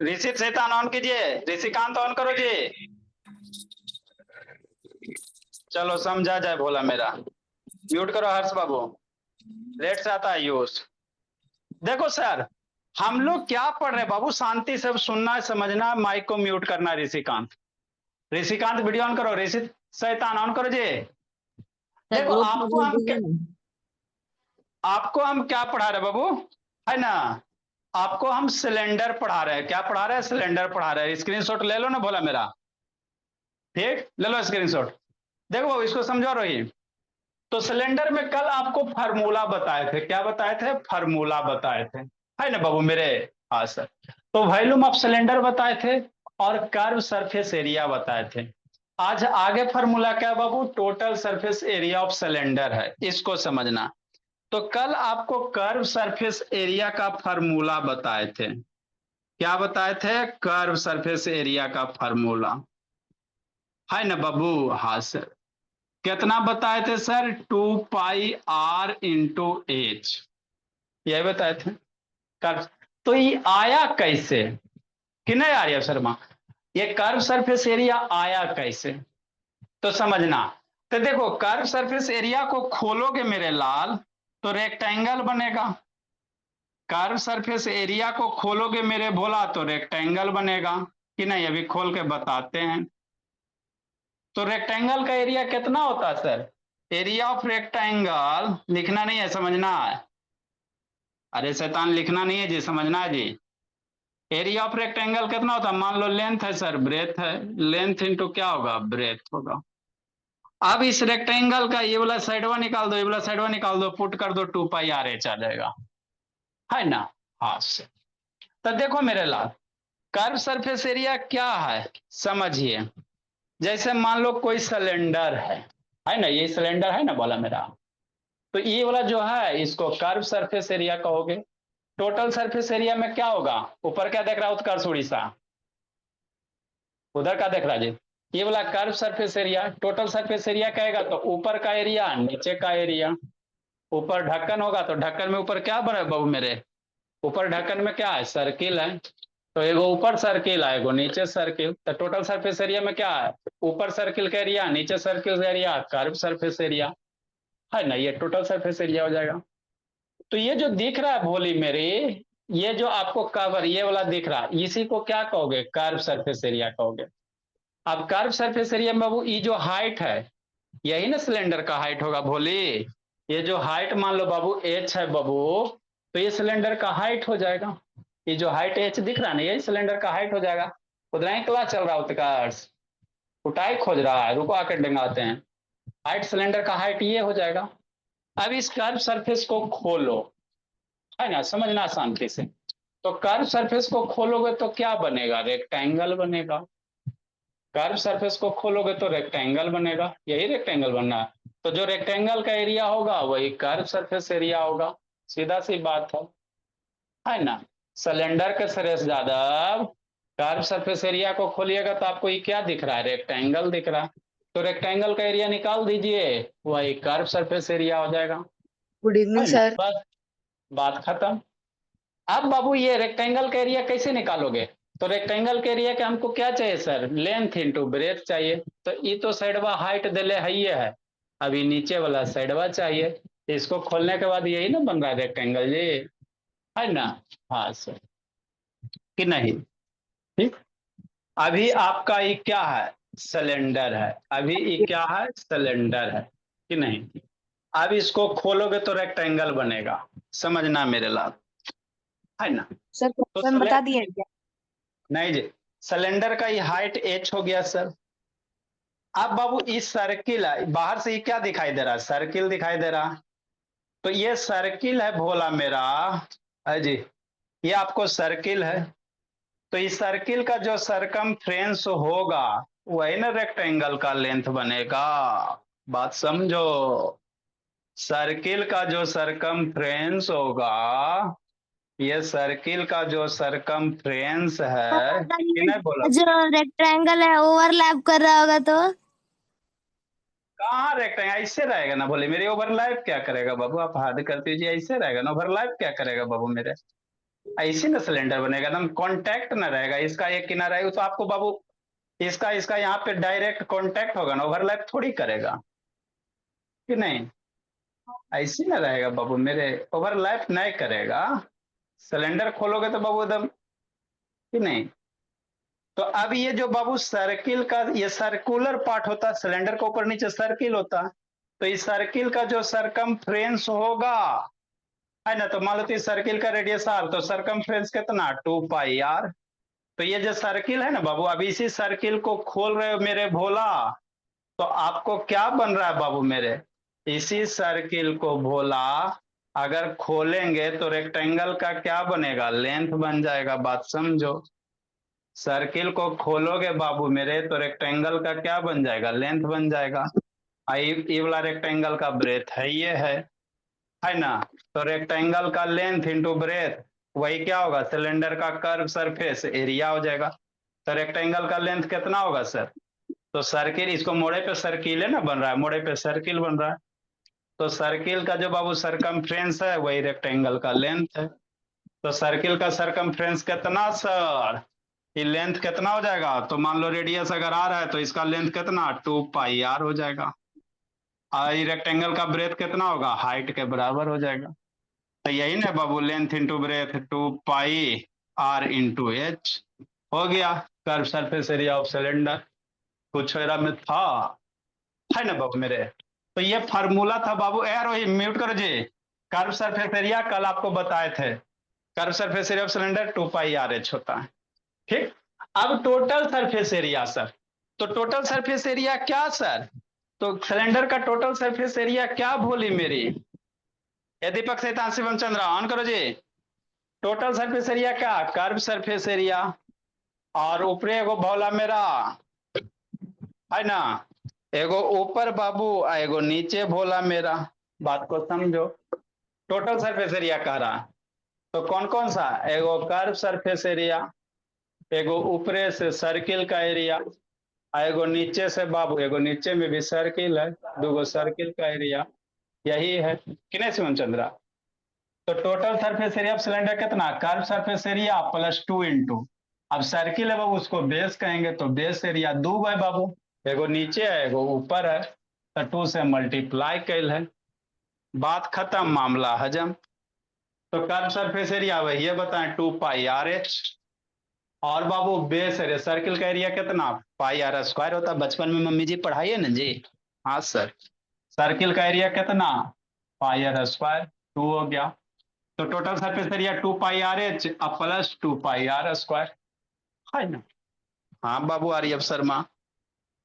ऋषि शैतान ऑन कीजिए, ऋषिकांत ऑन करो जी। चलो समझा जाए भोला मेरा। म्यूट करो हर्ष बाबू। रेड से आता है यूज। देखो सर, हम लोग क्या पढ़ रहे हैं बाबू, शांति से सुनना है, समझना है, माइक को म्यूट करना है। ऋषिकांत, ऋषिकांत वीडियो ऑन करो, ऋषि शैतान ऑन करो जी। सर देखो ग्रुप में भेज दीजिए ना। आपको हम क्या पढ़ा रहे हैं बाबू, है ना? आपको हम सिलेंडर पढ़ा रहे हैं। क्या पढ़ा रहे हैं? सिलेंडर पढ़ा रहे हैं। स्क्रीनशॉट ले लो ना भोला मेरा, ठीक, ले लो स्क्रीनशॉट। देखो बाबू इसको समझो रही। तो सिलेंडर में कल आपको फार्मूला बताए थे। क्या बताए थे? फार्मूला बताए थे, है ना बाबू मेरे? हाँ सर। तो वॉल्यूम ऑफ सिलेंडर बताए थे और कर्व सरफेस एरिया बताए थे। आज आगे फार्मूला क्या है बाबू? Total surface area of cylinder है, इसको समझना। तो कल आपको कर्व सरफेस एरिया का फार्मूला बताए थे। क्या बताए थे? कर्व सरफेस एरिया का फार्मूला, है ना बाबू? हाँ सर। कितना बताए थे sir? 2 pi r into H, यही बताए थे। कर्व, तो ये आया कैसे कि नहीं आ रही है शर्मा? ये कर्व सरफेस एरिया आया कैसे, तो समझना। तो देखो कर्व सरफेस एरिया को खोलोगे मेरे लाल, तो रेक्टेंगल बनेगा। कर्व सरफेस एरिया को खोलोगे मेरे भोला, तो रेक्टेंगल बनेगा कि नहीं? अभी खोल के बताते हैं। तो रेक्टेंगल का एरिया कितना होता है सर? एरिया ऑफ रेक्टेंगल लिखना नहीं है, समझना है। अरे शैतान लिखना नहीं है जी, समझना है जी। एरिया ऑफ रेक्टेंगल कितना होता है? मान लो लेंथ है सर, ब्रेथ है, लेंथ इंटू क्या होगा? ब्रेथ होगा। अब इस रेक्टेंगल का ये वाला साइडवा निकाल दो, ये वाला साइडवा निकाल दो, पुट कर दो, 2 पाई r h आ जाएगा, है ना? हाँ सर। तो देखो मेरे लाल, कर्व सरफेस एरिया क्या है समझिए। जैसे मान लो कोई सिलेंडर है ना? ये सिलेंडर है ना बोला मेरा। तो ये वाला जो है इसको कर्व सरफेस एरिया कहोगे। टोटल सरफेस एरिया में क्या होगा? ऊपर क्या देख रहा है उत्कर्ष उड़ीसा? उधर क्या देख रहा है जी? ये वाला curve surface area, total surface area कहेगा तो ऊपर का एरिया नीचे का एरिया। ऊपर ढक्कन होगा तो ढक्कन में ऊपर क्या बना बाबू मेरे? ऊपर ढक्कन में क्या है? सर्किल है। तो एगो ऊपर सर्किल है, एगो नीचे सर्किल। तो टोटल सरफेस एरिया में क्या है? ऊपर सर्किल का एरिया, नीचे सर्किल का एरिया, कर्व सरफेस एरिया, है ना? ये टोटल सरफेस एरिया हो जाएगा। तो ये जो दिख रहा है भोली मेरी, ये जो आपको कवर ये वाला दिख रहा है, इसी को क्या कहोगे? कर्व सरफेस एरिया कहोगे। अब कर्व सरफेस एरिया में बाबू ये जो हाइट है, यही ना सिलेंडर का हाइट होगा भोली। ये जो हाइट मान लो बाबू एच है बाबू, तो ये सिलेंडर का हाइट हो जाएगा। ये जो हाइट एच दिख रहा है ना, यही सिलेंडर का हाइट हो जाएगा। उतना ही क्लास चल रहा है उत्कर्ष, उठाई खोज रहा है, रुको आकर डंगाते हैं। हाइट सिलेंडर का हाइट ये हो जाएगा। अब इस कर्व सरफेस को खोलो, है ना? समझना शांति से। तो कर्व सरफेस को खोलोगे तो क्या बनेगा? रेक्टेंगल बनेगा। कर्व सरफेस को खोलोगे तो रेक्टेंगल बनेगा, यही रेक्टेंगल बनना है। तो जो रेक्टेंगल का एरिया होगा वही कर्व सरफेस एरिया होगा। सीधा सी बात है ना? सिलेंडर के सरेस यादव, कर्व सरफेस एरिया को खोलिएगा तो आपको ये क्या दिख रहा है? रेक्टेंगल दिख रहा है। तो रेक्टेंगल का एरिया निकाल दीजिए, वही कर्व सरफेस एरिया हो जाएगा, गुड इवनिंग है ना? सर। बस बात खत्म। अब बाबू ये रेक्टेंगल का एरिया कैसे निकालोगे? तो रेक्टेंगल के एरिया के हमको क्या चाहिए सर? लेंथ इंटू ब्रेथ चाहिए। तो ये तो साइडवा हाइट दिले है, ये है। अभी नीचे वाला साइडवा चाहिए। इसको खोलने के बाद यही ना बन रहा है रेक्टेंगल जी, है ना? हाँ सर कि नहीं? ठीक। अभी आपका ये क्या है? सिलेंडर है। अभी ये क्या है? सिलेंडर है कि नहीं? अब इसको खोलोगे तो रेक्टेंगल बनेगा, समझना मेरे लाल, है ना? सर तो क्वेश्चन बता दिए क्या? नहीं जी, सिलेंडर का ये हाइट एच हो गया सर। अब बाबू इस सर्किल है, बाहर से ये क्या दिखाई दे रहा है? सर्किल दिखाई दे रहा है। तो ये सर्किल है भोला मेरा, है जी। ये आपको सर्किल है। तो इस सर्किल का जो सरकमफ्रेंस होगा वही ना रेक्टेंगल का लेंथ बनेगा। बात समझो। सर्किल का जो सरकमफ्रेंस होगा, ये सर्किल का जो सरकमफ्रेंस है कि नहीं बोला? जो रेक्टेंगल है ओवरलैप कर रहा होगा तो कहाँ रेक्टेंगल ऐसे रहेगा ना? बोले मेरे ओवरलैप क्या करेगा बाबू? आप हद करते जी, ऐसे रहेगा ना? ओवरलैप क्या करेगा बाबू मेरे? ऐसे ना सिलेंडर बनेगा, एकदम कॉन्टैक्ट ना रहेगा, इसका एक किनारा है तो आपको बाबू इसका इसका यहाँ पे डायरेक्ट कॉन्टैक्ट होगा ना, ओवरलैप थोड़ी करेगा कि नहीं। ऐसे ना रहेगा बाबू मेरे, ओवरलैप नहीं करेगा। सिलेंडर खोलोगे तो बाबू एकदम कि नहीं। तो अब ये जो बाबू सर्किल का ये सर्कुलर पार्ट होता है, सिलेंडर के ऊपर नीचे सर्किल होता है, तो इस सर्किल का जो सरकमफ्रेंस होगा है ना, तो मान लो इस सर्किल का रेडियस आर, तो सरकमफ्रेंस कितना 2 पाई आर। तो ये जो सर्किल है ना बाबू, अब इसी सर्किल को खोल रहे हो मेरे भोला, तो आपको क्या बन रहा है बाबू मेरे, इसी सर्किल को भोला अगर खोलेंगे तो रेक्टेंगल का क्या बनेगा, लेंथ बन जाएगा। बात समझो, सर्किल को खोलोगे बाबू मेरे तो रेक्टेंगल का क्या बन जाएगा, लेंथ बन जाएगा। ये वाला रेक्टेंगल का ब्रेथ है, ये है ना। तो रेक्टेंगल का लेंथ इंटू ब्रेथ वही क्या होगा, सिलेंडर का कर्व सरफेस एरिया हो जाएगा। तो रेक्टेंगल का लेंथ कितना होगा सर, तो सर्किल, इसको मोड़े पे सर्किल है ना बन रहा है, मोड़े पे सर्किल बन रहा है, तो सर्किल का जो बाबू सरकमफ्रेंस है वही रेक्टेंगल का लेंथ है। तो सर्किल का सरकमफ्रेंस कितना सर, ये लेंथ कितना हो जाएगा, तो मान लो रेडियस अगर आ रहा है तो इसका लेंथ कितना 2 पाई आर हो जाएगा, और ये रेक्टेंगल का ब्रेथ कितना होगा, हाइट के बराबर हो जाएगा। तो यही ना बाबू, length into breadth 2 pi R into H हो गया curve surface area of cylinder. कुछ एरा में था, है ना बाबू मेरे। तो ये फार्मूला था बाबू, यार वही म्यूट करो जी। कर्व सरफेस एरिया कल आपको बताए थे, curve surface area of cylinder 2 pi R H होता है। ठीक, अब टोटल सरफेस एरिया सर, तो टोटल सरफेस एरिया क्या सर, तो सिलेंडर का टोटल सरफेस एरिया क्या बोली मेरी, ये दीपक सैतान शिवम चंद्रा ऑन करो जी। टोटल सरफेस एरिया क्या, कर्व सरफेस एरिया, और ऊपरी एगो भौला मेरा है ना, एगो ऊपर बाबू एगो नीचे भोला मेरा। बात को समझो, टोटल सरफेस एरिया कह रहा, तो कौन कौन सा, एगो कर्व सरफेस एरिया, एगो ऊपरे से सर्किल का एरिया, एगो नीचे से बाबू, एगो नीचे में भी सर्किल है, दूगो सर्किल का एरिया, यही है कि नहीं शिवम चंद्रा। तो total surface area of cylinder कितना, curve surface area plus 2 into, अब सर्किल है बाबू उसको बेस कहेंगे, तो बेस एरिया दो है बाबू, एगो नीचे है एगो ऊपर है, तो 2 से मल्टीप्लाई कैल है, बात खत्म, मामला हजम। तो कर्व सरफेस एरिया वही है बताएं 2 पाई आर एच, और बाबू बेस एरिया सर्किल का एरिया कितना पाई आर स्क्वायर होता है, बचपन में मम्मी जी पढ़ाई है ना जी। हाँ सर, सर्किल का एरिया कितना पाई आर स्क्वायर, 2 हो गया। तो total surface area 2 pi R H अब प्लस 2 पाई आर स्क्वायर, है ना। हाँ बाबू आर्यव शर्मा,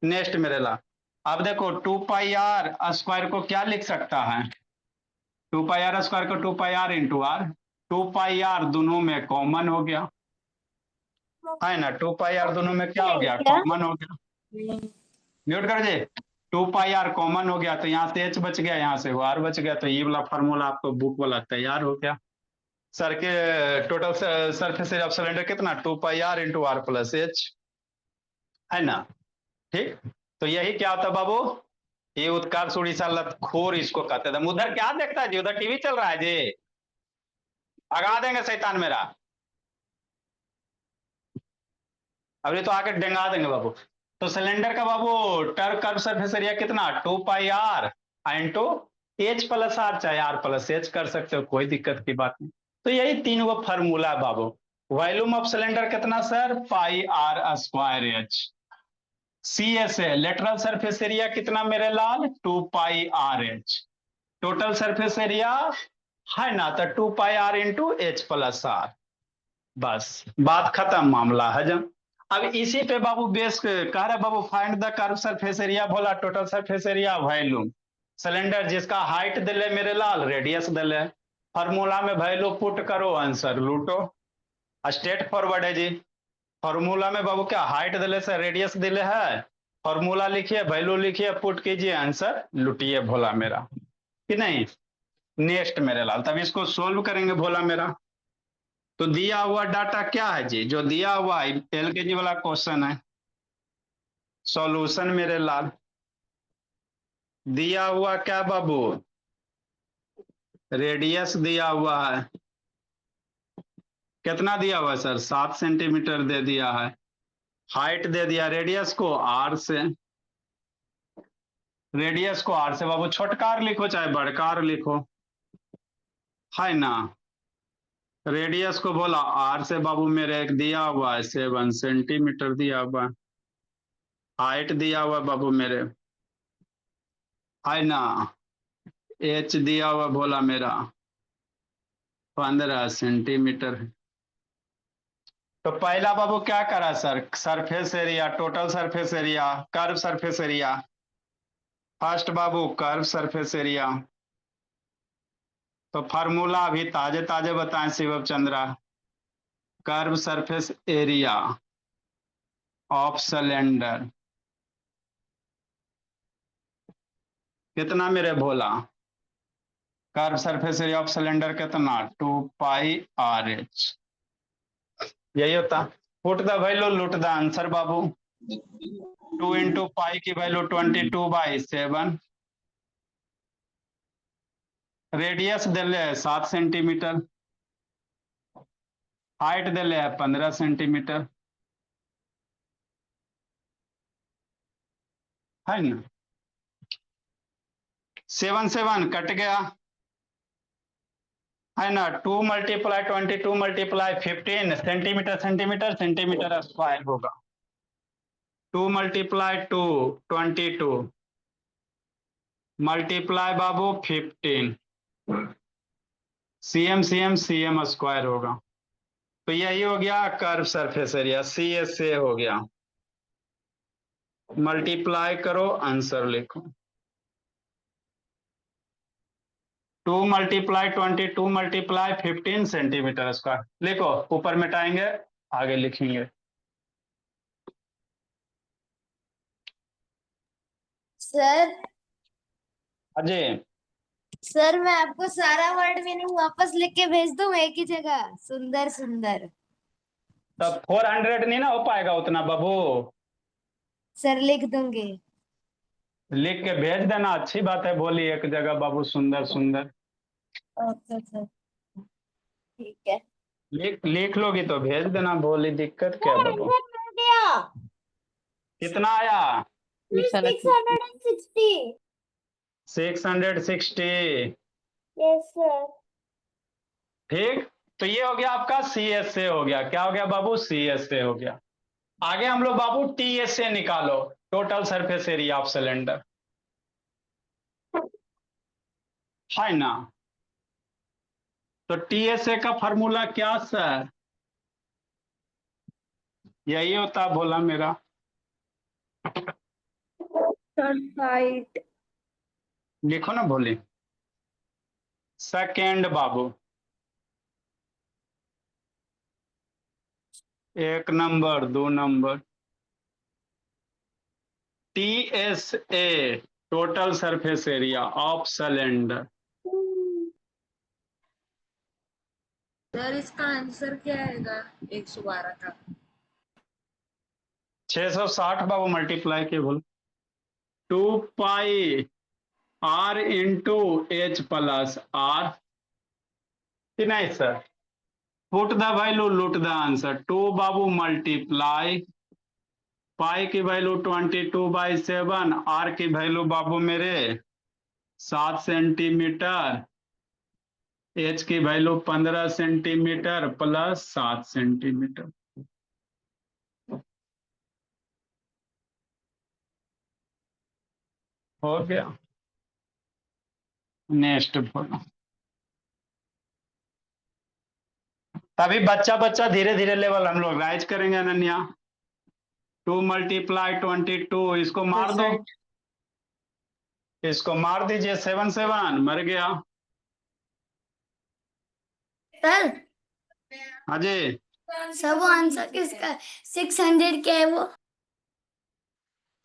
नेक्स्ट मेरे ला। अब देखो 2 पाई आर स्क्वायर को क्या लिख सकता है, 2 पाई आर स्क्वायर को 2 pi R into R, 2 pi R दोनों में कॉमन हो गया, है ना, 2 पाई आर दोनों में क्या हो गया, क्या? कॉमन हो गया। म्यूट कर दे, 2 पाई आर कॉमन हो गया, तो यहाँ से एच बच गया, यहाँ से आर बच गया, तो ये वाला फॉर्मूला आपको बुक वाला तैयार हो गया। सर के total surface area of cylinder कितना 2 pi R into R plus H, है ना। ठीक, तो यही क्या होता बाबू, ये उत्कर्ष उड़ीसा लतखोर इसको कहते थे। उधर क्या देखता है जी, उधर टीवी चल रहा है जी, भगा देंगे शैतान मेरा, अभी तो आके डेंगा देंगे बाबू। तो सिलेंडर का बाबू टर्क कर्व सरफेस एरिया कितना 2 pi R into H plus R, चाहे आर प्लस एच कर सकते हो, कोई दिक्कत की बात नहीं। तो यही तीन वो फॉर्मूला है बाबू। वॉल्यूम ऑफ सिलेंडर कितना sir, pi R square H. C S है लेटरल सरफेस एरिया कितना मेरे लाल, 2 pi R H. Total surface area है ना, तो 2 pi R into H plus R, बस बात खत्म, मामला हजम। अब इसी पे बाबू बेस कह रहे बाबू, find the curve surface area बोला, total surface area volume cylinder जिसका हाइट दिले मेरे लाल, रेडियस दिले, फार्मूला में वैल्यू पुट करो, आंसर लूटो, स्ट्रेट फॉरवर्ड है जी। फॉर्मूला में बाबू क्या हाइट दिले से रेडियस दिले है, फॉर्मूला लिखिए वैल्यू लिखिए पुट कीजिए, आंसर लुटिए भोला मेरा, कि नहीं। नेक्स्ट मेरे लाल, तब इसको सोल्व करेंगे भोला मेरा। तो दिया हुआ डाटा क्या है जी, जो दिया हुआ एलकेजी वाला क्वेश्चन है, सॉल्यूशन मेरे लाल दिया हुआ क्या बाबू, रेडियस दिया हुआ है, कितना दिया हुआ है सर? 7 सेंटीमीटर दे दिया है। हाइट दे दिया रेडियस को आर से, रेडियस को आर से बाबू छोटकार लिखो चाहे बड़कार लिखो, है ना। रेडियस को बोला आर से बाबू मेरे एक दिया हुआ है 7 सेंटीमीटर दिया हुआ है। हाइट दिया हुआ है बाबू मेरे, है ना। एच दिया हुआ बोला मेरा 15 सेंटीमीटर। तो पहला बाबू क्या करा sir? Surface area, total surface area, curve surface area. First बाबू कर्व सरफेस एरिया, तो फार्मूला अभी ताजे ताजे बताएं Shivam Chandra. Curve surface area of cylinder कितना मेरे भोला? Curve surface area of cylinder कितना? 2πRH। यही होता। पुट द वैल्यू लुट द आंसर बाबू। 2 इंटू पाई की वैल्यू 22/7। रेडियस दिले 7 सेंटीमीटर, हाइट दिले 15 सेंटीमीटर, है ना। 7 7 कट गया, है ना। 2 multiply 22 multiply 15 centimetre centimetre centimetre square होगा। 2 मल्टीप्लाई 2 22 मल्टीप्लाई बाबू 15 सीएम सीएम सीएम स्क्वायर होगा। तो यही हो गया curve surface area, C S A हो गया। मल्टीप्लाई करो आंसर लिखो। 2 मल्टीप्लाई 22 मल्टीप्लाई 15 सेंटीमीटर स्क्वायर लिखो। ऊपर मिटाएंगे आगे लिखेंगे। सर अजय सर मैं आपको सारा वर्ड मीनिंग वापस लिख के भेज दूं एक ही जगह? सुंदर सुंदर। तब 400 नहीं ना हो पाएगा उतना बाबू। सर लिख दूंगी। लिख के भेज देना, अच्छी बात है। बोली एक जगह बाबू सुंदर सुंदर। ओके सर, ठीक है। लिख लोगी तो भेज देना। बोली दिक्कत क्या बाबू? कितना आया? 660। 660। Yes sir. ठीक, तो ये हो गया आपका सी एस ए हो गया। क्या हो गया बाबू? सी एस ए हो गया। आगे हम लोग बाबू टी एस ए निकालो, total surface area of cylinder, है ना। तो टी एस ए का फॉर्मूला क्या सर? यही होता बोला मेरा। हाइट। लिखो ना बोली। सेकेंड बाबू, एक number 2 number. T S A total surface area of cylinder. Sir इसका आंसर क्या आएगा 112 का? 660 बाबू मल्टीप्लाई के बोलो। 2πR into H plus R. नहीं सर, पुट द वैल्यू लुट द आंसर। 2 बाबू मल्टीप्लाई पाई की वैल्यू 22/7, आर की वैल्यू बाबू मेरे 7 सेंटीमीटर, एच की वैल्यू 15 सेंटीमीटर प्लस 7 सेंटीमीटर। हो गया। नेक्स्ट बोलो। तभी बच्चा बच्चा धीरे धीरे लेवल हम लोग राइज करेंगे अनन्या। 2 मल्टीप्लाई 22, इसको मार दो, इसको मार दीजिए। 7 7 मर गया। सर अजय सब वो आंसर किसका? 600 क्या है वो?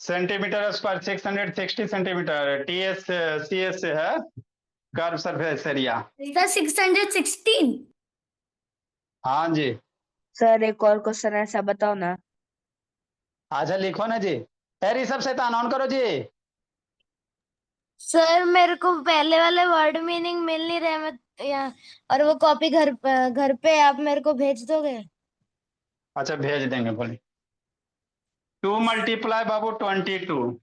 Centimetre square 660 centimetre. T S C S है कर्व सरफेस एरिया। सर 616। हाँ जी। सर एक और क्वेश्चन ऐसा बताओ ना। अच्छा लिखो ना जी। तेरी सब शैतान ऑन करो जी। सर मेरे को पहले वाले वर्ड मीनिंग मिल नहीं रहे, मैं या और वो कॉपी घर पे आप मेरे को भेज दोगे? अच्छा भेज देंगे बोले। 2 मल्टीप्लाई बाबू 22।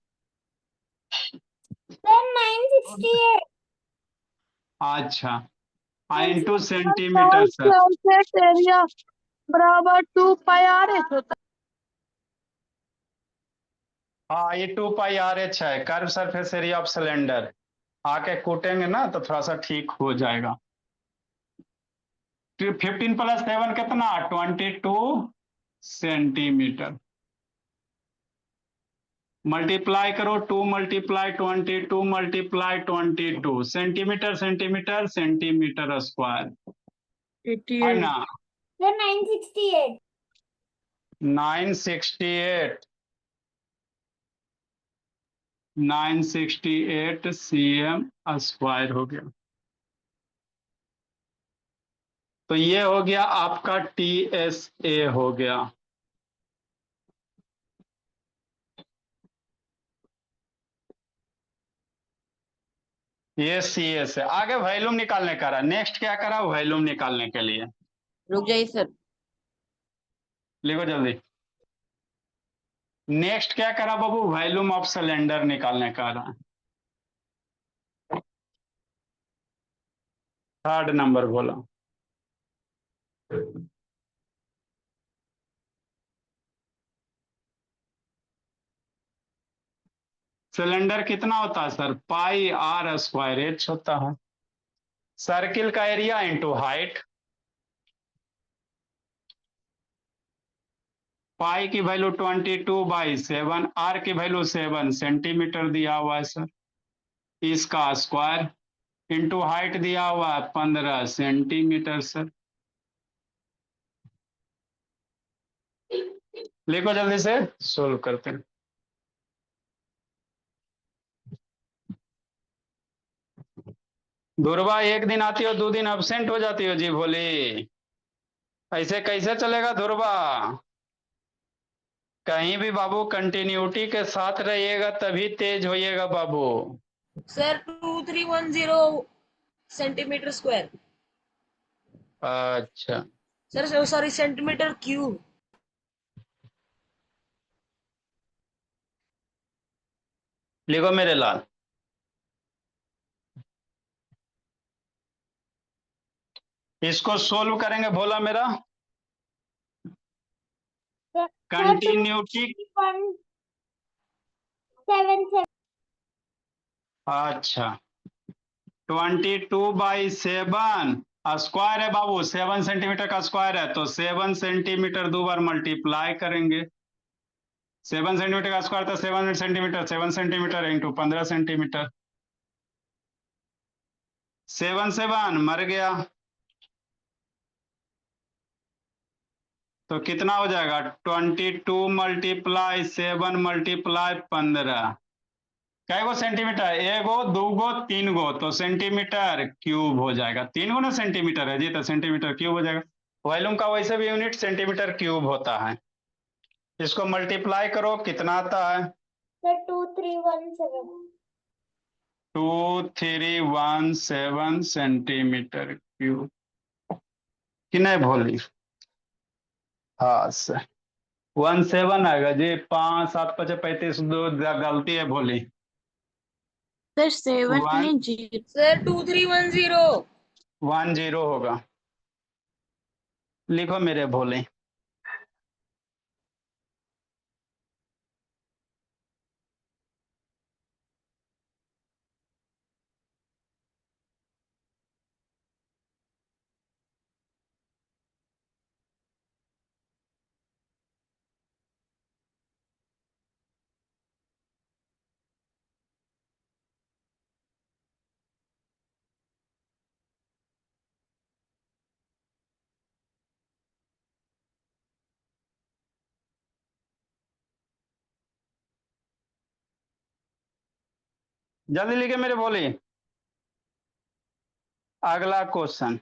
सर 968 अच्छा into centimetre sir. Surface area बराबर 2 पाई आर एच होता हाँ ये 2 पाई RH है, curve surface area of cylinder. आके कूटेंगे ना तो थोड़ा सा ठीक हो जाएगा। 15 + 7 कितना, 22 सेंटीमीटर। मल्टीप्लाई करो, 2 multiply 22 multiply 22 centimetre centimetre centimetre square है 88 ना। सर 968 968 968 cm² हो गया। तो ये हो गया आपका TSA हो गया। ये CS है। आगे वॉल्यूम निकालने का रहा। नेक्स्ट क्या करा, वॉल्यूम निकालने के लिए रुक जाइए सर। लिखो जल्दी। नेक्स्ट क्या करा बाबू, वॉल्यूम ऑफ सिलेंडर निकालने का रहा। 3rd नंबर बोला। सिलेंडर कितना होता है सर, πr² होता है। सर्किल का एरिया इंटू हाइट। पाई की वैल्यू 22/7, आर की वैल्यू 7 सेंटीमीटर दिया हुआ है सर, इसका स्क्वायर इंटू हाइट दिया हुआ है 15 सेंटीमीटर सर। लिखो जल्दी से, सोल्व करते हैं। दुर्वा एक दिन आती हो 2 दिन अब्सेंट हो जाती हो जी भोली, ऐसे कैसे चलेगा दुर्वा। कहीं भी बाबू कंटिन्यूटी के साथ रहिएगा तभी तेज होइएगा बाबू। Sir 2310 centimetre square. अच्छा सर सॉरी सेंटीमीटर क्यूब। लिखो मेरे लाल। इसको सोल्व करेंगे भोला मेरा। कंटिन्यूटी 177 अच्छा 22/7 स्क्वायर है बाबू, 7 सेंटीमीटर का स्क्वायर है तो 7 सेंटीमीटर 2 बार मल्टीप्लाई करेंगे। 7 सेंटीमीटर का स्क्वायर तो 7 सेंटीमीटर, 7 सेंटीमीटर इंटू 15 सेंटीमीटर। 7 7 मर गया तो कितना हो जाएगा, 22 मल्टीप्लाई 7 मल्टीप्लाई 15। कै गो सेंटीमीटर, एगो दूगो तीन गो, तो सेंटीमीटर क्यूब हो जाएगा। 3 गुना सेंटीमीटर है जी तो सेंटीमीटर क्यूब हो जाएगा। वॉल्यूम का वैसे भी यूनिट सेंटीमीटर क्यूब होता है। इसको मल्टीप्लाई करो कितना आता है, सर 2317 2317 सेंटीमीटर क्यूब कि नहीं भोली। हाँ सर 17 आएगा जी, 5 7 5 35 दो गलती है भोली। सर 7 वन नहीं जी सर 2310। 10 होगा। लिखो मेरे भोले। जल्दी लिखे मेरे भोले। अगला क्वेश्चन,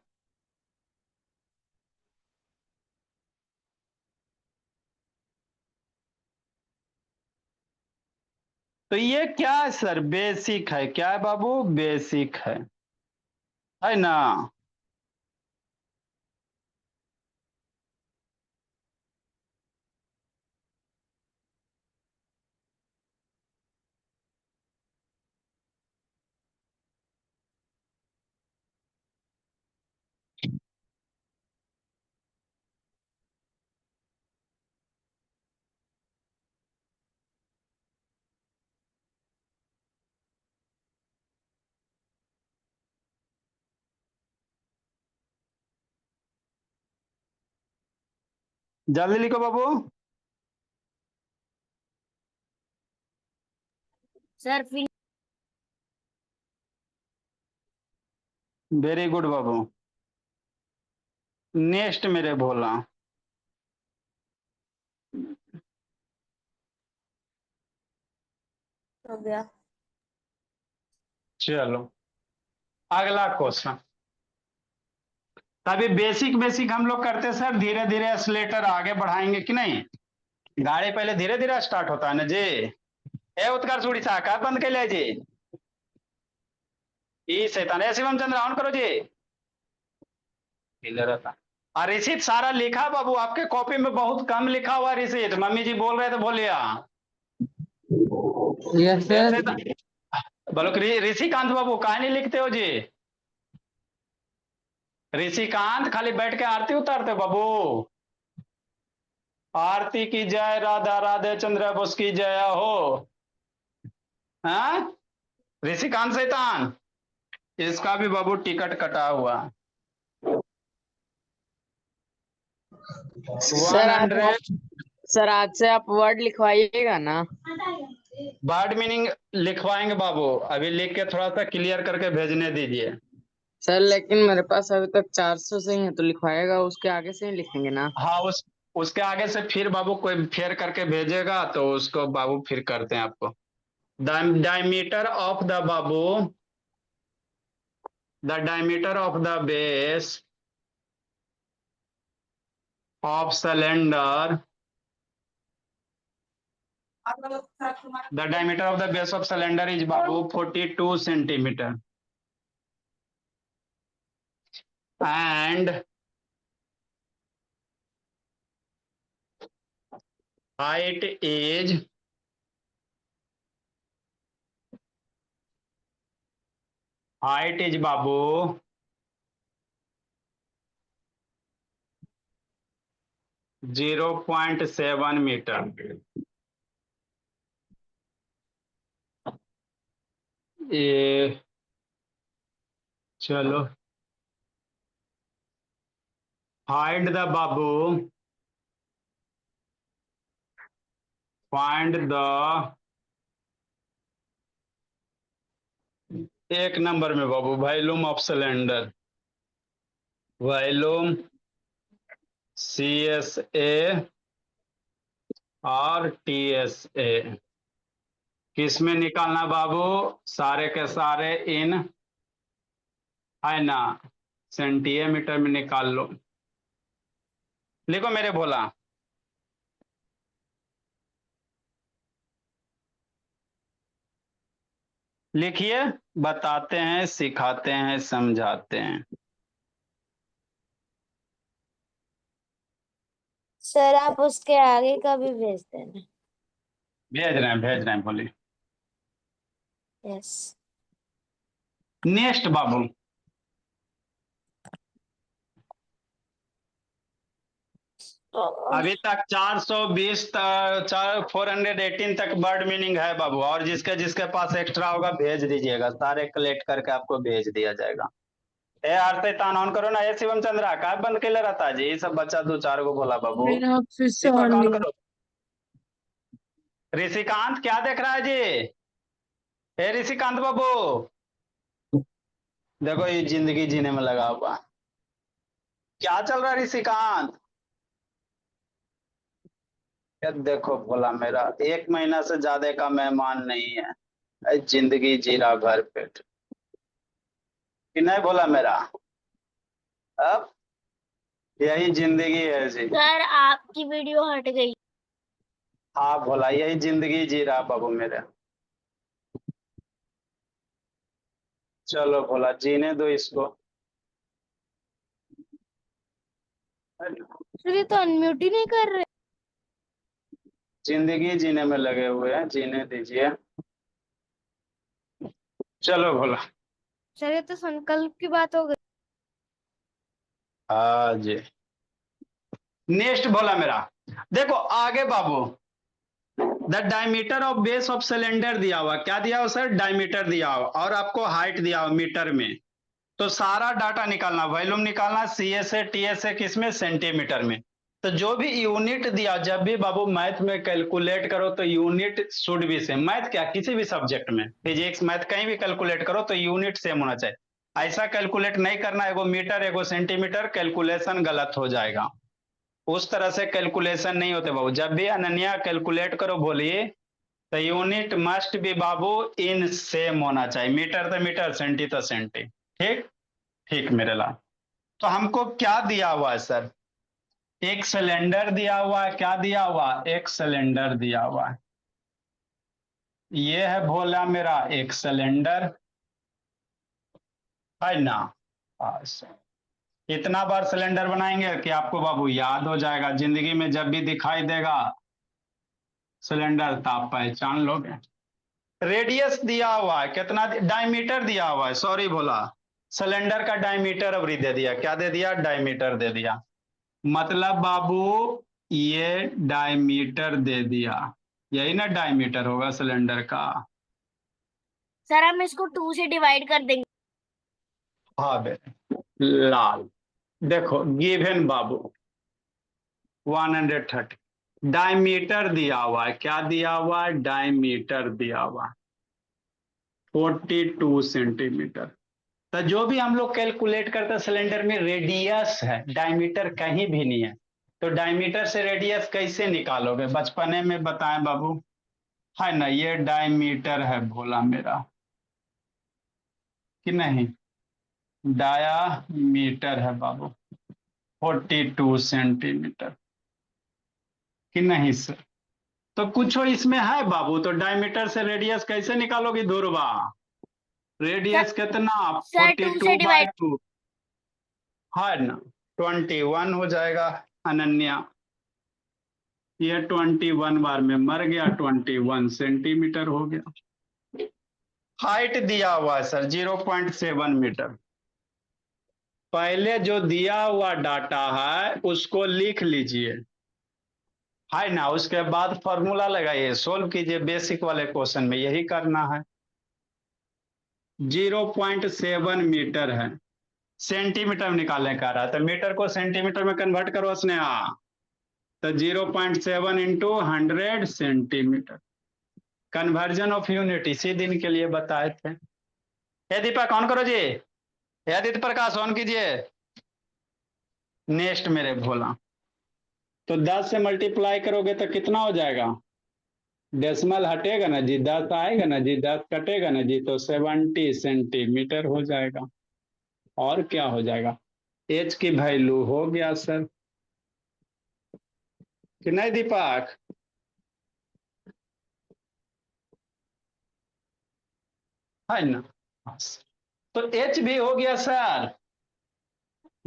तो ये क्या है सर, बेसिक है क्या है बाबू, बेसिक है ना। जल्दी लिखो बाबू। सर फिर वेरी गुड बाबू। नेक्स्ट मेरे भोला। हो गया। चलो अगला क्वेश्चन। तभी बेसिक बेसिक हम लोग करते सर, धीरे धीरे एक्सलेटर आगे बढ़ाएंगे कि नहीं। गाड़ी पहले धीरे धीरे स्टार्ट होता है ना जी। ए उत्कर्ष उड़ीसा का बंद के लिए जी। ई शैतान है शिवम चंद्र ऑन करो जी। इधर रहता। और रिसीट सारा लिखा बाबू, आपके कॉपी में बहुत कम लिखा हुआ रिसीट। मम्मी जी बोल रहे थे बोलिए। Yes sir. बोलो ऋषिकांत बाबू काहे नहीं लिखते हो जी। ऋषिकांत खाली बैठ के आरती उतारते बाबू। आरती की जय, राधा राधे चंद्र बोस की जय हो। हाँ ऋषिकांत शैतान, इसका भी बाबू टिकट कटा हुआ। सर आप 100 सर आज से आप वर्ड लिखवाइएगा ना। वर्ड मीनिंग लिखवाएंगे बाबू, अभी लिख के थोड़ा सा क्लियर करके भेजने दीजिए। सर लेकिन मेरे पास अभी तक 400 से ही है, तो लिखवाएगा उसके आगे से ही लिखेंगे ना। हाँ उसके आगे से फिर बाबू कोई फेर करके भेजेगा तो उसको बाबू फिर करते हैं आपको। Diameter of the Babu, the diameter of the base of cylinder, the diameter of the base of cylinder is babu 42 centimeter and height is babu 0.7 metre. ये चलो find the babu, find the एक number में बाबू volume of cylinder, volume CSA और TSA किस में निकालना बाबू, सारे के सारे इन है ना सेंटीमीटर में निकाल लो। लिखो मेरे भोला। लिखिए, बताते हैं सिखाते हैं समझाते हैं। सर आप उसके आगे का भी भेज देना। भेज रहे हैं बोलिए। यस। नेक्स्ट बाबू, अभी तक 420 418 तक वर्ड मीनिंग है बाबू, और जिसके जिसके पास एक्स्ट्रा होगा भेज दीजिएगा, सारे कलेक्ट करके आपको भेज दिया जाएगा। ए आरते तान ऑन करो ना। ए शिवम चंद्रा का बंद के लिए रहता है जी, ये सब बच्चा 2-4 को बोला बाबू। मेरा फिर से दीपक ऑन ऑन नहीं। करो। ऋषिकांत क्या देख रहा है जी। ए ऋषिकांत बाबू देखो ये जिंदगी जीने में लगा हुआ, क्या चल रहा है ऋषिकांत। देखो बोला मेरा 1 महीना से ज्यादा का मेहमान नहीं है, जिंदगी जी रहा भर पेट कि नहीं बोला मेरा। अब यही जिंदगी है जी। सर आपकी वीडियो हट गई। हाँ बोला यही जिंदगी जी रहा बाबू मेरे। चलो बोला जीने दो इसको। सर ये तो अनम्यूट ही नहीं कर रहे। जिंदगी जीने में लगे हुए हैं, जीने दीजिए। चलो बोला। सर ये तो संकल्प की बात हो गई। हाँ जी। नेक्स्ट बोला मेरा, देखो आगे बाबू, the diameter of base of cylinder दिया हुआ, क्या दिया हुआ सर, डायमीटर दिया हुआ, और आपको हाइट दिया हुआ मीटर में। तो सारा डाटा निकालना, वॉल्यूम निकालना, CSA TSA किसमें, सेंटीमीटर में। तो जो भी यूनिट दिया, जब भी बाबू मैथ में कैलकुलेट करो तो unit should be same. Math क्या, किसी भी सब्जेक्ट में, फिजिक्स मैथ कहीं भी कैलकुलेट करो तो यूनिट सेम होना चाहिए। ऐसा कैलकुलेट नहीं करना एगो मीटर एगो सेंटीमीटर, कैलकुलेशन गलत हो जाएगा। उस तरह से कैलकुलेशन नहीं होते बाबू। जब भी अनन्या कैलकुलेट करो बोलिए तो unit must be Babu in same होना चाहिए। मीटर तो मीटर, सेंटी तो सेंटी। ठीक ठीक मेरे लाल। तो हमको क्या दिया हुआ है सर? एक सिलेंडर दिया हुआ है। क्या दिया हुआ? एक सिलेंडर दिया हुआ है। ये है भोला मेरा एक सिलेंडर, है ना? बस इतना बार सिलेंडर बनाएंगे कि आपको बाबू याद हो जाएगा। जिंदगी में जब भी दिखाई देगा सिलेंडर तो आप पहचान लोगे। रेडियस दिया हुआ है कितना, डायमीटर दिया हुआ है, सॉरी भोला, सिलेंडर का डायमीटर अवरी दे दिया। क्या दे दिया? डायमीटर दे दिया। मतलब बाबू ये डायमीटर दे दिया, यही ना डायमीटर होगा सिलेंडर का। सर हम इसको 2 से डिवाइड कर देंगे। हाँ बेटे लाल, देखो गिवन बाबू 130 डायमीटर दिया हुआ है। क्या दिया हुआ है? डायमीटर दिया हुआ है 42 सेंटीमीटर। तो जो भी हम लोग कैलकुलेट करते हैं सिलेंडर में रेडियस है, डायमीटर कहीं भी नहीं है। तो डायमीटर से रेडियस कैसे निकालोगे? बचपने में बताएं बाबू, है ना? ये डायमीटर है भोला मेरा, कि नहीं? डायामीटर है बाबू 42 सेंटीमीटर, कि नहीं सर? तो कुछ इसमें है बाबू। तो डायमीटर से रेडियस कैसे निकालोगी ध्रुवा? रेडियस कितना? सर 2 से 42 बाई 2, है ना? 21 हो जाएगा अनन्या। ये 21 बार में मर गया, 21 सेंटीमीटर हो गया। हाइट दिया हुआ है सर 0.7 मीटर। पहले जो दिया हुआ डाटा है उसको लिख लीजिए, है ना? उसके बाद फॉर्मूला लगाइए, सोल्व कीजिए। बेसिक वाले क्वेश्चन में यही करना है। 0.7 मीटर है, सेंटीमीटर में निकालने का रहा तो मीटर को सेंटीमीटर में कन्वर्ट करो स्नेहा। तो 0.7 into 100 centimetre. Conversion of unit इसी दिन के लिए बताए थे। हे दीपक ऑन करो जी, हे आदित्य प्रकाश ऑन कीजिए। नेक्स्ट मेरे भोला, तो 10 से मल्टीप्लाई करोगे तो कितना हो जाएगा? डेसिमल हटेगा ना जी, 10 आएगा ना जी, 10 कटेगा ना जी, तो 70 सेंटीमीटर हो जाएगा। और क्या हो जाएगा? एच की वैल्यू हो गया सर, कि नहीं दीपक? है ना? तो एच भी हो गया सर,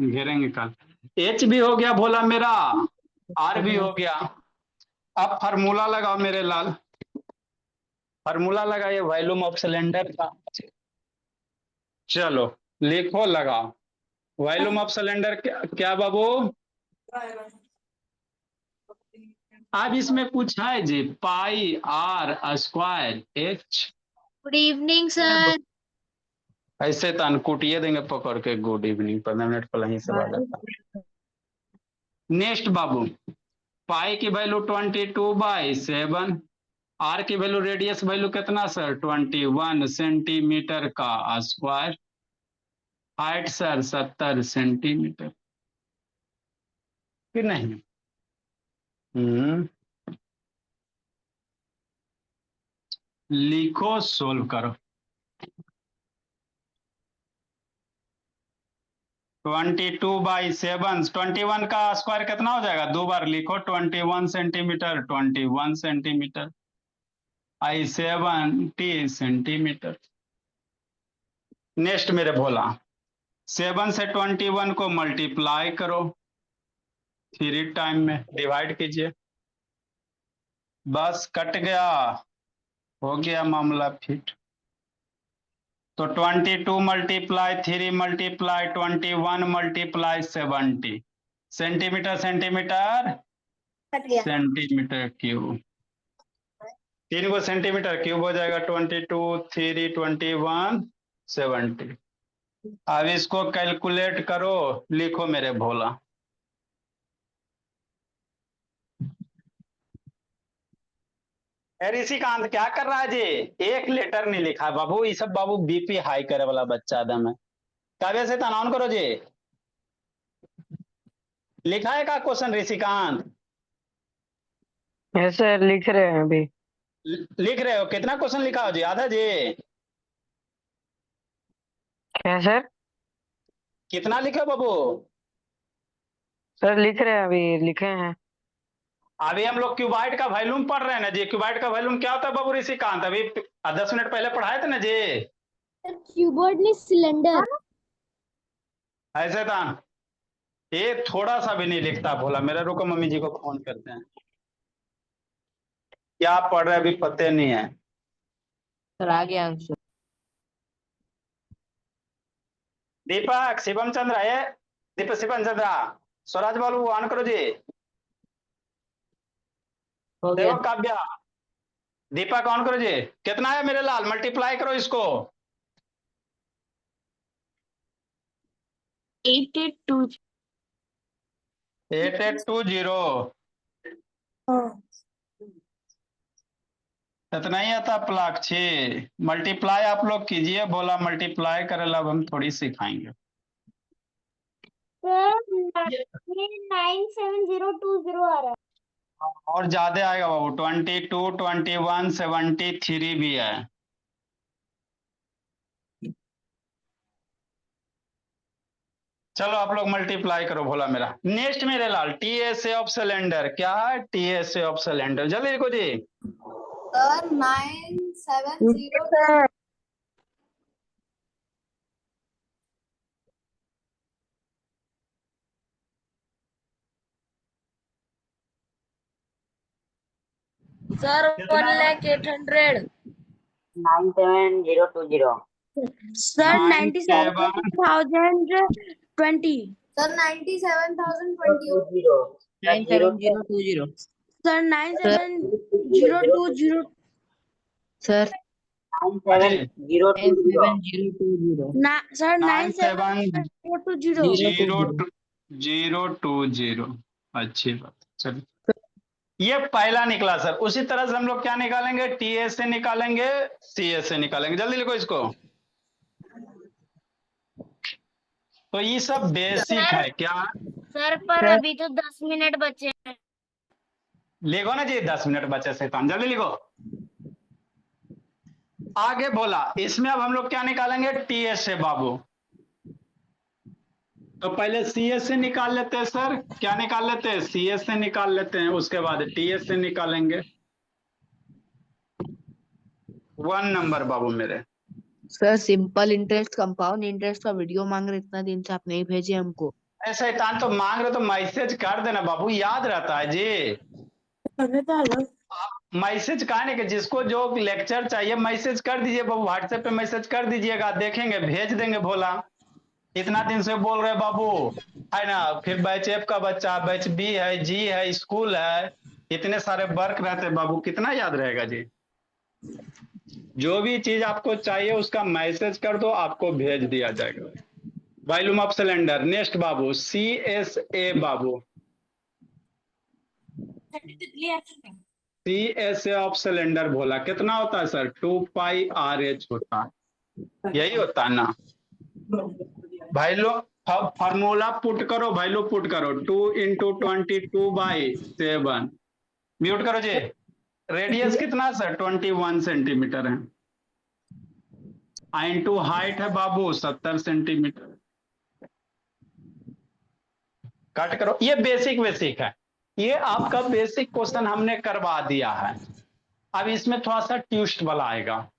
घेरेंगे कल। एच भी हो गया भोला मेरा, आर भी हो गया। अब फार्मूला लगाओ मेरे लाल, फार्मूला लगाइए वॉल्यूम ऑफ सिलेंडर का। चलो लिखो, लगाओ। वॉल्यूम ऑफ सिलेंडर क्या बाबू? अब इसमें कुछ है जी, pi R square H. Good evening sir. ऐसे तो अनकुटिए देंगे पकड़ के। गुड इवनिंग 15 मिनट पहले ही से बात। नेक्स्ट बाबू, पाई की वैल्यू 22/7, आर की वैल्यू, रेडियस वैल्यू कितना सर? 21 सेंटीमीटर का स्क्वायर। हाइट सर 70 सेंटीमीटर, कि नहीं? लिखो, सोल्व करो। 22/7, 21 का स्क्वायर कितना हो जाएगा? दो बार लिखो, 21 सेंटीमीटर, 21 सेंटीमीटर, आई 70 सेंटीमीटर। नेक्स्ट मेरे भोला, 7 से 21 को मल्टीप्लाई करो, 3 टाइम में डिवाइड कीजिए। बस कट गया, हो गया मामला फिट। तो 22 multiply 3 multiply 21 multiply 70, centimetre centimetre centimetre cube. 3 को सेंटीमीटर क्यूब हो जाएगा, 22 3 21 70। अब इसको कैलकुलेट करो, लिखो मेरे भोला। ऋषिकांत क्या कर रहा है जी? एक लेटर नहीं लिखा बाबू, ये सब बाबू बीपी हाई करे वाला बच्चा दम है। काव्य से तनाव करो जी। लिखा है का क्वेश्चन ऋषिकांत? ऐसे लिख रहे हैं अभी। लिख रहे हो? कितना क्वेश्चन लिखा हो जी? आधा जी? क्या सर? कितना लिखे हो बाबू? सर लिख रहे हैं अभी, लिखे हैं। अभी हम लोग क्यूबाइड का वॉल्यूम पढ़ रहे हैं ना जी। क्यूबाइड का वॉल्यूम क्या होता है बाबू ऋषिकांत? अभी 10 मिनट पहले पढ़ाए थे ना जी। क्यूबोर्ड नहीं सिलेंडर। ऐसे था, ये थोड़ा सा भी नहीं लिखता भोला मेरा। रुको मम्मी जी को फोन करते हैं। क्या पढ़ रहे अभी पते नहीं है। सर आ गया आंसर। दीपक शिवम चंद्र है। दीपक शिवम चंद्रा, स्वराज बाबू ऑन करो जी। हो गया। सेवक काव्या, दीपक ऑन करो जी। कितना है मेरे लाल? मल्टीप्लाई करो इसको। 882। 8820। इतना ही आता प्लाक्षी। मल्टीप्लाई आप लोग कीजिए। बोला मल्टीप्लाई करेला, अब हम थोड़ी सिखाएंगे। 97020 आ रहा है। और ज्यादा आएगा बाबू, 22, 21, 73 भी है। चलो आप लोग मल्टीप्लाई करो भोला मेरा। नेक्स्ट मेरे लाल, टीएसए ऑफ सिलेंडर क्या है? टीएसए ऑफ सिलेंडर जल्दी लिखो जी। Sir 970। Sir 1,08,000। 97020। Sir 97 97,020। Sir 97,020। 97020। Sir 97020। Sir हाँ जी। 97020। सर 97 97020। 020। अच्छी बात। चलिए, ये पहला निकला सर। उसी तरह से हम लोग क्या निकालेंगे? टीएस से निकालेंगे, सीएस से निकालेंगे। जल्दी लिखो इसको। तो ये सब बेसिक है क्या? सर पर अभी तो 10 मिनट बचे हैं। लिखो ना जी, 10 मिनट बचे से काम। जल्दी लिखो। आगे बोला, इसमें अब हम लोग क्या निकालेंगे? टीएस से बाबू। तो पहले सीएस से निकाल लेते हैं सर। क्या निकाल लेते हैं? सीएस से निकाल लेते हैं, उसके बाद टीएस से निकालेंगे। 1 नंबर बाबू मेरे। Sir simple interest compound interest का वीडियो मांग रहे, इतना दिन से आप नहीं भेजे हमको। ऐसा शैतान तो मांग रहे तो मैसेज कर देना बाबू, याद रहता है जी। मैसेज कहा नहीं कि जिसको जो लेक्चर चाहिए मैसेज कर दीजिए बाबू। व्हाट्सएप पे मैसेज कर दीजिएगा, देखेंगे भेज देंगे। भोला इतना दिन से बोल रहे बाबू, है ना। फिर बैच एफ का बच्चा, बैच बी है, जी है, स्कूल है, इतने सारे वर्क रहते बाबू, कितना याद रहेगा जी। जो भी चीज आपको चाहिए उसका मैसेज कर दो, आपको भेज दिया जाएगा। Volume of cylinder. नेक्स्ट बाबू, सी एस ए बाबू। C S A of cylinder भोला कितना होता है सर? 2πRH होता है। यही होता है ना भाई लोग? फार्मूला पुट करो भाई लोग, पुट करो। 2 × 22/7। म्यूट करो जी। रेडियस कितना सर? 21 सेंटीमीटर है। इंटू हाइट है बाबू 70 सेंटीमीटर। कट करो। ये बेसिक बेसिक है। ये आपका बेसिक क्वेश्चन हमने करवा दिया है। अब इसमें थोड़ा सा ट्विस्ट वाला आएगा,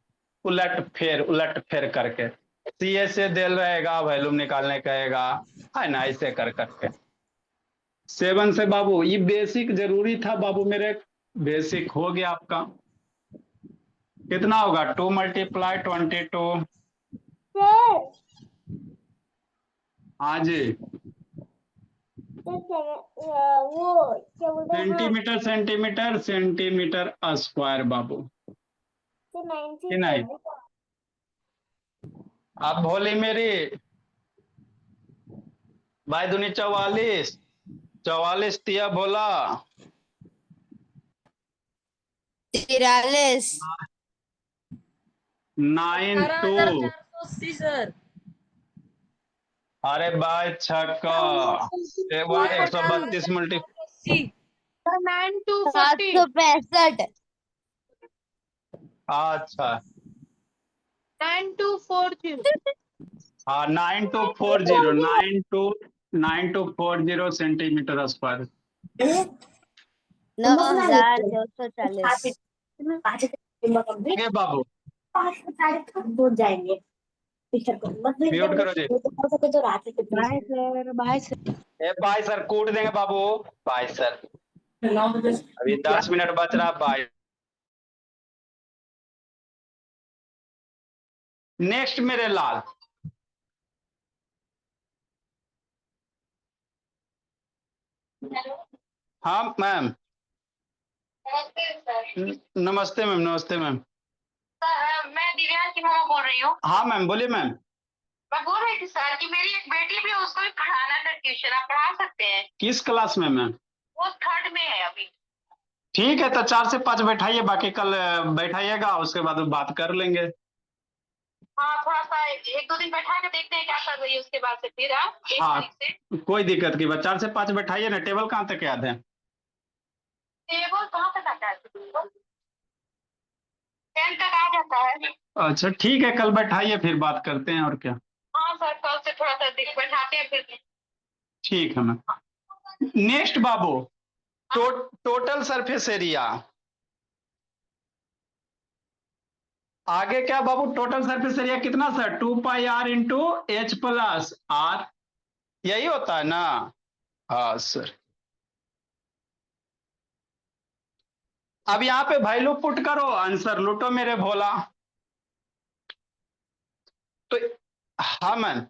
उलट फेर करके। सीएस से दिल रहेगा, वॉल्यूम निकालने कहेगा, है ना, ऐसे कर करके। 7 से बाबू, ये बेसिक जरूरी था बाबू मेरे। बेसिक हो गया आपका। कितना होगा? 2 × 22। हाँ जी। वो क्या बोलते हैं? सेंटीमीटर सेंटीमीटर सेंटीमीटर स्क्वायर बाबू। कि नहीं? अब भोली मेरी भाई दूनी 44, 44 तिया भोला। 43। 92। 18,480 सर। अरे भाई छक्का। 132 मल्टी। 80। 9240। 765। अच्छा। 9240। हाँ 9240 सेंटीमीटर स्क्वायर। 9,240। ठीक है बाबू। म्यूट करो जी। Bye sir, bye sir. A bye sir कूट देंगे बाबू। Bye sir. अभी 10 मिनट बच रहा। बाय। नेक्स्ट मेरे लाल। हाँ मैम। नमस्ते मैम, नमस्ते मैम। मैं दिव्यांश की मम्मा बोल रही हूँ। हाँ मैम बोलिए मैम। मैं बोल रही थी सर कि मेरी एक बेटी भी है, उसको भी पढ़ाना था ट्यूशन, आप पढ़ा सकते हैं? किस क्लास में मैम? वो 3rd में है अभी। ठीक है तो 4 से 5 बैठाइए, बाकी कल बैठाइएगा, उसके बाद बात कर लेंगे। हाँ थोड़ा सा 1-2 दिन बैठा के देखते हैं क्या कर रही है, उसके बाद से फिर आप 1 हाँ तारीख से। कोई दिक्कत की बात, 4 से 5 बैठाइए ना। टेबल कहाँ तक याद है? टेबल कहाँ तक आता है? 10 तक आ जाता है। अच्छा ठीक है, कल बैठाइए फिर बात करते हैं और क्या। हाँ सर कल से थोड़ा सा बैठाते हैं फिर। ठीक है मैम। नेक्स्ट बाबू, टोटल सरफेस एरिया। आगे क्या बाबू, टोटल सरफेस एरिया कितना sir? 2πr into H plus R, यही होता है ना? हाँ सर। अब यहाँ पे वैल्यू पुट करो, आंसर लूटो मेरे भोला। तो हाँ मैम।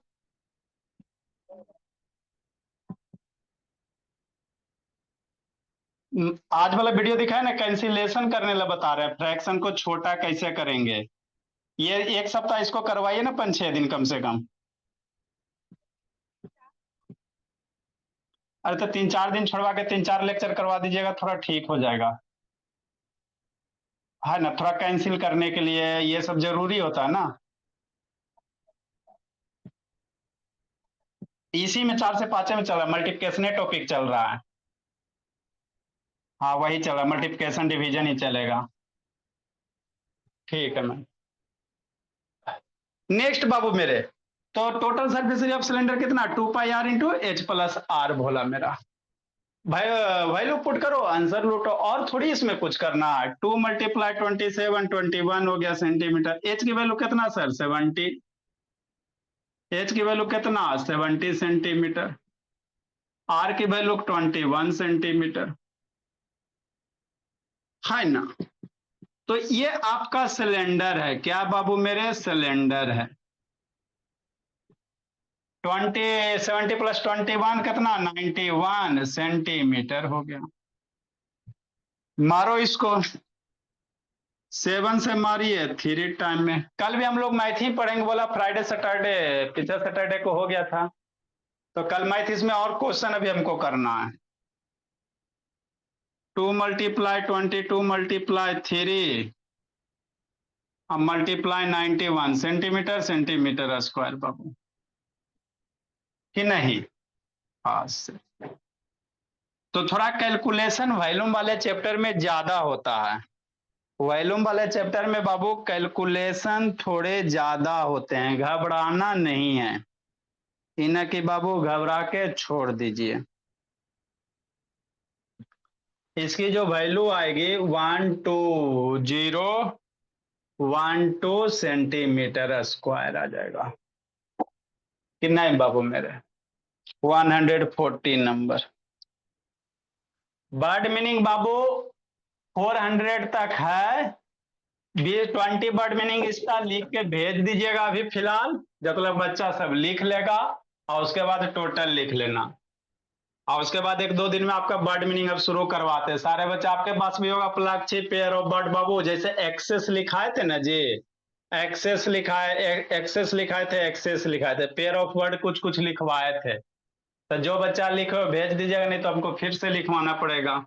आज वाला वीडियो दिखाया ना, कैंसिलेशन करने ला बता रहे हैं, फ्रैक्शन को छोटा कैसे करेंगे। ये 1 सप्ताह इसको करवाइए ना, 5-6 दिन कम से कम। अरे तो 3-4 दिन छोड़वा के 3-4 लेक्चर करवा दीजिएगा, थोड़ा ठीक हो जाएगा। है ना, थोड़ा कैंसिल करने के लिए ये सब जरूरी होता है ना। इसी में 4 से 5 में चल रहा है, मल्टीप्लिकेशन टॉपिक चल रहा है। हाँ वही चल रहा है, मल्टीप्लिकेशन डिवीजन ही चलेगा। ठीक है मैम। नेक्स्ट बाबू मेरे, तो total surface area of cylinder कितना? 2πr into H plus R भोला मेरा भाई। वैल्यू पुट करो, आंसर लूटो, और थोड़ी इसमें कुछ करना है। 2 × 27 21 हो गया सेंटीमीटर। एच की वैल्यू कितना सर? 70। एच की वैल्यू कितना? 70 सेंटीमीटर। आर की वैल्यू 21 सेंटीमीटर, है ना? तो ये आपका सिलेंडर है। क्या बाबू मेरे? सिलेंडर है। 70 + 21 कितना? 91 सेंटीमीटर हो गया। मारो इसको, 7 से मारिए 3 टाइम में। कल भी हम लोग मैथ ही पढ़ेंगे, बोला फ्राइडे सैटरडे, पिछले सैटरडे को हो गया था, तो कल मैथ इसमें और क्वेश्चन अभी हमको करना है। 2 × 22 × 3 अब मल्टीप्लाई 91 सेंटीमीटर सेंटीमीटर स्क्वायर बाबू, कि नहीं? हाँ सर। तो थोड़ा कैलकुलेशन वॉल्यूम वाले चैप्टर में ज्यादा होता है। वॉल्यूम वाले चैप्टर में बाबू कैलकुलेशन थोड़े ज्यादा होते हैं, घबराना नहीं है। इन्हें कि बाबू घबरा के छोड़ दीजिए। इसकी जो वैल्यू आएगी 12012 सेंटीमीटर स्क्वायर आ जाएगा, कि नहीं बाबू मेरे? 140 नंबर। बर्ड मीनिंग बाबू 400 तक है। 20 वर्ड मीनिंग इसका लिख के भेज दीजिएगा अभी फिलहाल, जब तक बच्चा सब लिख लेगा, और उसके बाद टोटल लिख लेना। और उसके बाद 1-2 दिन में आपका वर्ड मीनिंग अब शुरू करवाते हैं। सारे बच्चे आपके पास भी होगा प्लाक्षी पेयर ऑफ वर्ड बाबू, जैसे एक्सेस लिखाए थे ना जी, एक्सेस लिखाए, एक्सेस लिखाए थे, एक्सेस लिखाए थे, पेयर ऑफ वर्ड कुछ कुछ लिखवाए थे। तो जो बच्चा लिखो भेज दीजिएगा, नहीं तो हमको फिर से लिखवाना पड़ेगा।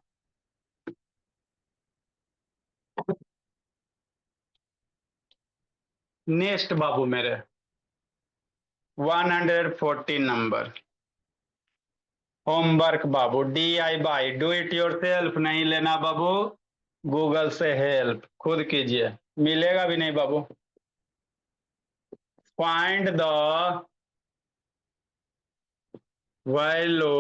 नेक्स्ट बाबू मेरे 140 number homework Babu DIY do it yourself नहीं लेना बाबू, गूगल से हेल्प खुद कीजिए, मिलेगा भी नहीं बाबू। फाइंड द वैल्यू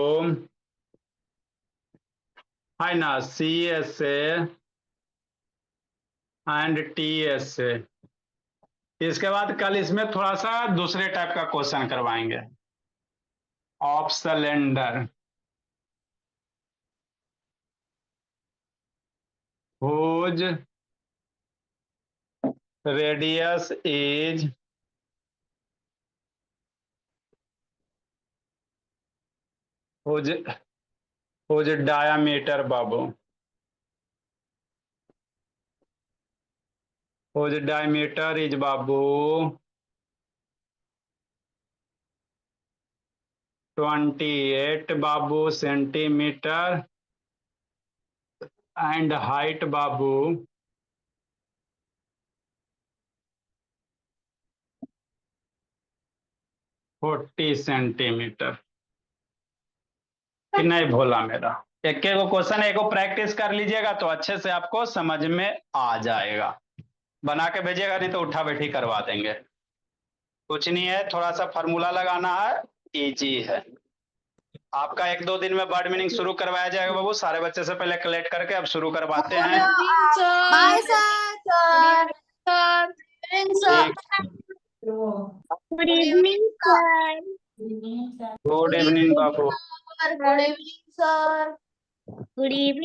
है ना CSA एंड TSA। इसके बाद कल इसमें थोड़ा सा दूसरे टाइप का क्वेश्चन करवाएंगे of cylinder, whose radius is whose diameter Babu, whose diameter is Babu 28 Babu centimetre and height Babu 40 centimetre. कि नहीं भोला मेरा, एक को क्वेश्चन एक प्रैक्टिस कर लीजिएगा तो अच्छे से आपको समझ में आ जाएगा, बना के भेजिएगा नहीं तो उठा बैठी करवा देंगे। कुछ नहीं है, थोड़ा सा फार्मूला लगाना है, इजी है। आपका 1-2 दिन में वर्ड मीनिंग शुरू करवाया जाएगा बाबू, सारे बच्चे से पहले कलेक्ट करके अब शुरू करवाते हैं। Bye sir. ठीक, good evening sir. Good evening बाबू। Good evening sir. Good evening.